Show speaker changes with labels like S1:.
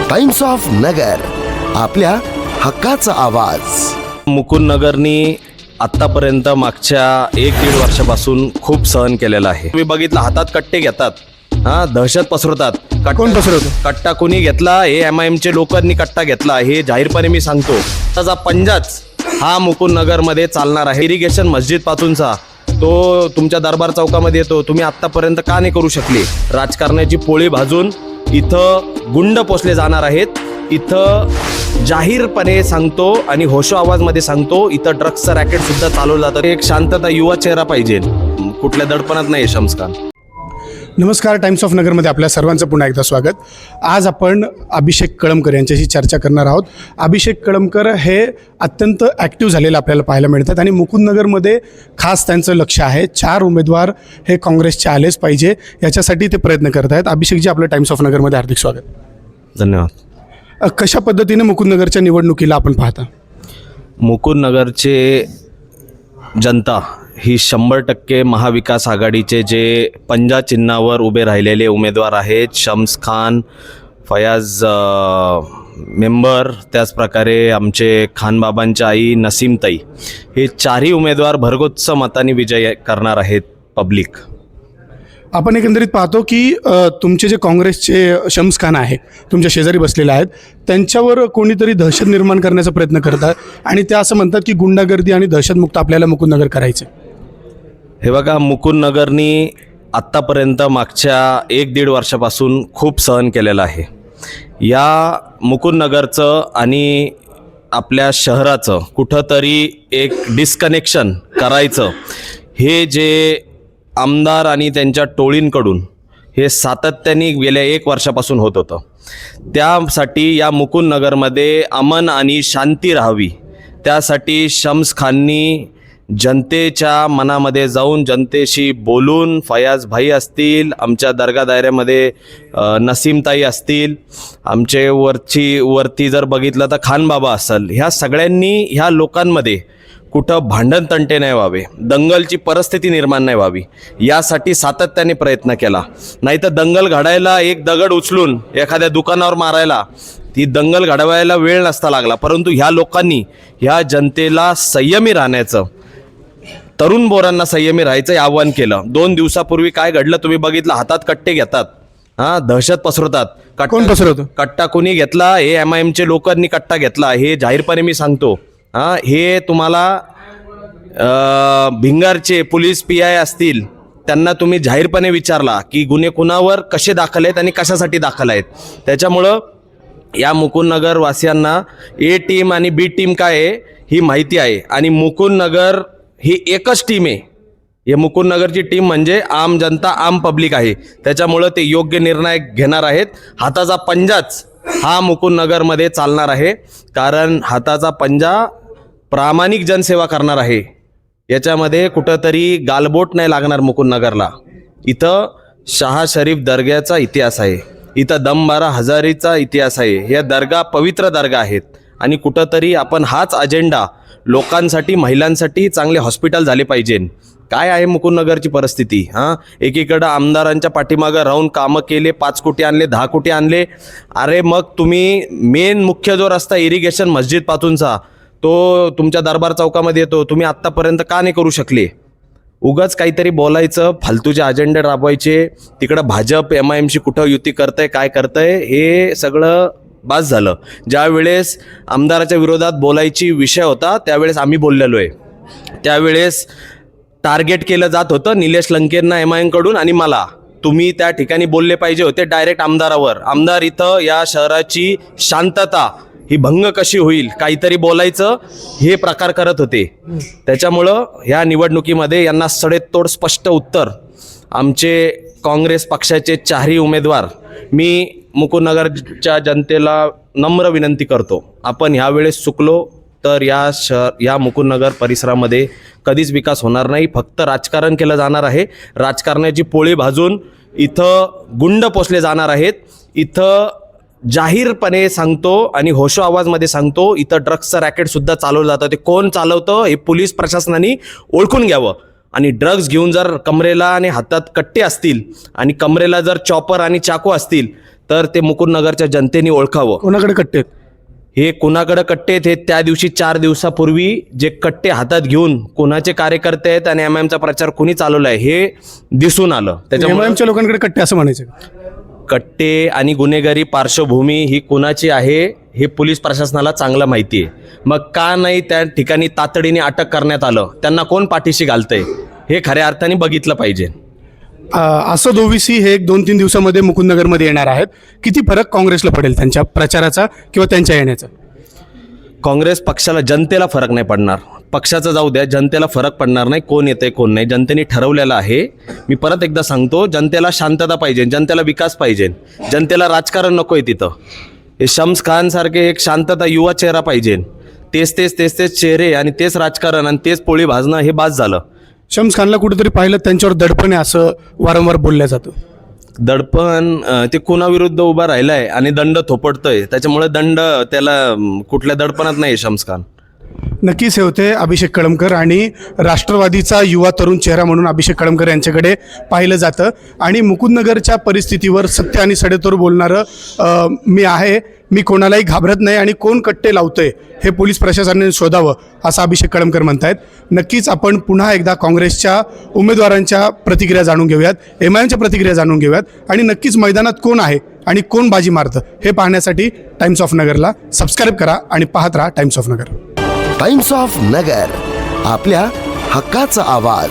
S1: Times of Nagar, आपल्या हक्काचा आवाज।
S2: मुकुंद नगरनी आतापर्यंत मागच्या 1-1.5 वर्षापासून खूप सहन केलेला आहे। तुम्ही बघितलं, हातात कट्टे घेतात, दहशत पसरवतात।
S3: कोण पसरवतो?
S2: कट्टा कोणी घेतला? हे MIMचे लोकांनी कट्टा घेतला, हे जाहीरपणे मी सांगतो। त्याचा पंजाच हा मुकुंद नगरमध्ये चालणार आहे। इरिगेशन मस्जिद पासूनचा तो तुमच्या दरबार चौकामध्ये येतो, तुम्ही आतापर्यंत का नाही करू शकले? राजकारणाची पोळी भाजून इथं गुंड पोचले जाणार आहेत। इथं जाहीरपणे सांगतो आणि होशो आवाजमध्ये सांगतो, इथं ड्रग्सचं रॅकेट सुद्धा चालवलं जातं। एक शांतता, युवा चेहरा पाहिजे, कुठल्या दडपणात नाही शम्स खान।
S3: नमस्कार, टाइम्स ऑफ नगरमध्ये आपल्या सर्वांचं पुन्हा एकदा स्वागत। आज आपण अभिषेक कळमकर यांच्याशी चर्चा करणार आहोत। अभिषेक कळमकर हे अत्यंत ॲक्टिव्ह झालेलं आपल्याला पाहायला मिळतात आणि मुकुंद नगरमध्ये खास त्यांचं लक्ष आहे। 4 उमेदवार हे काँग्रेसचे आलेच पाहिजे याच्यासाठी ते प्रयत्न करत आहेत। अभिषेकजी, आपलं टाइम्स ऑफ नगरमध्ये हार्दिक स्वागत।
S2: धन्यवाद।
S3: कशा पद्धतीने मुकुंद नगरच्या निवडणुकीला आपण पाहता?
S2: मुकुंद नगरचे जनता ही 100% महाविकास आघाडीचे जे पंजा चिन्हावर उभे राहिलेले उमेदवार आहेत, शम्स खान, फयाज मेंबर, त्याचप्रकारे आमचे खानबाबांच्या आई नसीमताई, हे 4ही उमेदवार भरघोस मताने विजय करणार आहेत पब्लिक।
S3: आपण एकंदरीत पाहतो की तुमचे जे काँग्रेसचे शम्स खान आहे, तुमच्या शेजारी बसलेले आहेत, त्यांच्यावर कोणीतरी दहशत निर्माण करण्याचा प्रयत्न करतात आणि ते असं म्हणतात की गुंडागर्दी आणि दहशतमुक्त आपल्याला मुकुंद नगर करायचे।
S2: हे बघा, मुकुंद नगरनी आत्तापर्यंत मागच्या 1-1.5 वर्षापासून खूप सहन केलेलं आहे। या मुकुंद नगरचं आणि आपल्या शहराचं कुठंतरी एक डिस्कनेक्शन करायचं, हे जे आमदार आणि त्यांच्या टोळींकडून हे सातत्याने गेल्या 1 वर्षापासून होत होतं। त्यासाठी या मुकुंद नगरमध्ये अमन आणि शांती राहावी, त्यासाठी शम्स खाननी जनतेच्या मनामध्ये जाऊन जनतेशी बोलून, फयाज भाई असतील, आमच्या दर्गा दायऱ्यामध्ये नसीमताई असतील, आमचे वरती जर बघितलं तर खानबाबा असेल, ह्या सगळ्यांनी ह्या लोकांमध्ये कुठं भांडण तंटे नाही व्हावे, दंगलची परिस्थिती निर्माण नाही व्हावी, यासाठी सातत्याने प्रयत्न केला। नाही तर दंगल घडायला एक दगड उचलून एखाद्या दुकानावर मारायला ती दंगल घडवायला वेळ नसता लागला। परंतु ह्या लोकांनी ह्या जनतेला संयमी राहण्याचं, तरुण बोरांना संयमी राहायचं आवाहन केलं। 2 दिवसापूर्वी काय घडलं तुम्ही बघितलं, हातात कट्टे घेतात, दहशत पसरवतात।
S3: कोण पसरवतो?
S2: कट्टा कोणी घेतला? हे MIMचे लोकांनी कट्टा घेतला, हे जाहीरपणे मी सांगतो। हे तुम्हाला भिंगारचे पोलीस PI असतील, त्यांना तुम्ही जाहीरपणे विचारला की गुन्हे कुणावर कसे दाखल आहेत आणि कशासाठी दाखल आहेत। त्याच्यामुळं या मुकुंद नगर वासियांना A टीम आणि B टीम काय आहे ही माहिती आहे आणि मुकुंद नगर ही एकच टीम आहे। हे मुकुंद नगरची टीम म्हणजे आम जनता, आम पब्लिक आहे। त्याच्यामुळं ते योग्य निर्णय घेणार आहेत। हाताचा पंजाच हा मुकुंद नगरमध्ये चालणार आहे, कारण हाताचा पंजा प्रामाणिक जनसेवा करणार आहे। याच्यामध्ये कुठंतरी गालबोट नाही लागणार मुकुंद नगरला। इथं शाह शरीफ दर्ग्याचा इतिहास आहे, इथं दमबारा हजारीचा इतिहास आहे। या दर्गा पवित्र दर्गा आहेत आणि कुठंतरी आपण हाच अजेंडा लोकांसाठी, महिलांसाठी चांगले हॉस्पिटल झाले पाहिजे। काय आहे मुकुंद नगरची परिस्थिती? एकीकडं आमदारांच्या पाठीमागं राहून कामं केले, 5 कोटी आणले, 10 कोटी आणले। अरे मग तुम्ही मेन मुख्य जो रस्ता इरिगेशन मस्जिद पासूनचा तो तुमच्या दरबार चौकामध्ये येतो, तुम्ही आत्तापर्यंत का नाही करू शकले? उगाच काहीतरी बोलायचं, फालतूचे अजेंडे राबवायचे, तिकडं भाजप MIMशी कुठं युती करतंय, काय करतंय, हे सगळं बास झालं। ज्या वेळेस आमदाराच्या विरोधात बोलायची विषय होता त्यावेळेस आम्ही बोललेलो आहे। त्यावेळेस टार्गेट केलं जात होतं निलेश लंकेंना MIM कडून आणि मला। तुम्ही त्या ठिकाणी बोलले पाहिजे होते डायरेक्ट आमदारावर। आमदार इथं या शहराची शांतता ही भंग कशी होईल काहीतरी बोलायचं, हे प्रकार करत होते। त्याच्यामुळं ह्या निवडणुकीमध्ये यांना सडेतोड स्पष्ट उत्तर आमचे काँग्रेस पक्षाचे 4ही उमेदवार। मी मुकुंद नगरच्या जनतेला नम्र विनंती करतो, आपण ह्यावेळेस चुकलो तर या मुकुंद नगर परिसरामध्ये कधीच विकास होणार नाही। फक्त राजकारण केलं जाणार आहे, राजकारणाची पोळी भाजून इथं गुंड पोचले जाणार आहेत। इथं जाहीरपणे सांगतो आणि होशो आवाजमध्ये सांगतो, इथं ड्रग्सचं रॅकेट सुद्धा चालवलं जातं। ते कोण चालवतं हे पोलीस प्रशासनाने ओळखून घ्यावं आणि ड्रग्स घेऊन जर कमरेला आणि हातात कट्टे असतील आणि कमरेला जर चॉपर आणि चाकू असतील तर ते मुकुंदनगरच्या जनतेने ओळखावं.
S3: कोणाकडे कट्टे आहेत?
S2: हे कुणाकडे कट्टे आहेत हे त्या दिवशी 4 दिवसापूर्वी जे कट्टे हातात घेऊन कोणाचे कार्यकर्ते आहेत आणि MIMचा प्रचार कुणी चालवला आहे हे दिसून आलं. त्याच्यामुळे
S3: MIMच्या लोकांकडे कट्टे असं म्हणायचं का?
S2: कट्टे आणि गुन्हेगारी पार्श्वभूमी ही कुणाची आहे हे पोलीस प्रशासनाला चांगलं माहिती आहे. मग का नाही त्या ठिकाणी तातडीने अटक करण्यात आलं, त्यांना कोण पाठीशी घालतंय हे खऱ्या अर्थाने बघितलं पाहिजे.
S3: असं ओवीसी हे 1-2-3 दिवसामध्ये मुकुंदनगरमध्ये येणार आहेत. किती फरक काँग्रेसला पडेल त्यांच्या प्रचाराचा किंवा त्यांच्या येण्याचा?
S2: काँग्रेस पक्षाला जनतेला फरक नाही पडणार. पक्षाचं जाऊ द्या, जनतेला फरक पडणार नाही. कोण येतंय कोण नाही जनतेने ठरवलेलं आहे. मी परत एकदा सांगतो, जनतेला शांतता पाहिजे, जनतेला विकास पाहिजे, जनतेला राजकारण नको आहे तिथं. हे शम्स खान सारखे एक शांतता युवा चेहरा पाहिजे. तेच चेहरे आणि तेच राजकारण आणि तेच पोळी भाजणं हे बास झालं.
S3: शम्स खानला कुठेतरी पाहिलं त्यांच्यावर दडपण आहे असं वारंवार बोललं जातं.
S2: दडपण ते कुणाविरुद्ध उभा राहिलाय आणि दंड थोपटतोय, त्याच्यामुळे दंड त्याला कुठल्या दडपणात नाही शम्स खान.
S3: नक्कीच हे होते अभिषेक कळमकर आणि राष्ट्रवादीचा युवा तरुण चेहरा म्हणून अभिषेक कळमकर यांच्याकडे पाहिलं जातं. आणि मुकुंदनगरच्या परिस्थितीवर सत्य आणि सडेतोड बोलणारं मी आहे. मी कोणालाही घाबरत नाही आणि कोण कट्टे लावतंय हे पोलीस प्रशासनाने शोधावं असं अभिषेक कळमकर म्हणतायत. नक्कीच आपण पुन्हा एकदा काँग्रेसच्या उमेदवारांच्या प्रतिक्रिया जाणून घेऊयात, MIMच्या प्रतिक्रिया जाणून घेऊयात आणि नक्कीच मैदानात कोण आहे आणि कोण बाजी मारतं हे पाहण्यासाठी टाइम्स ऑफ नगरला सबस्क्राईब करा आणि पाहत राहा Times of Nagar.
S1: Times of Nagar, आपल्या हक्काचा आवाज.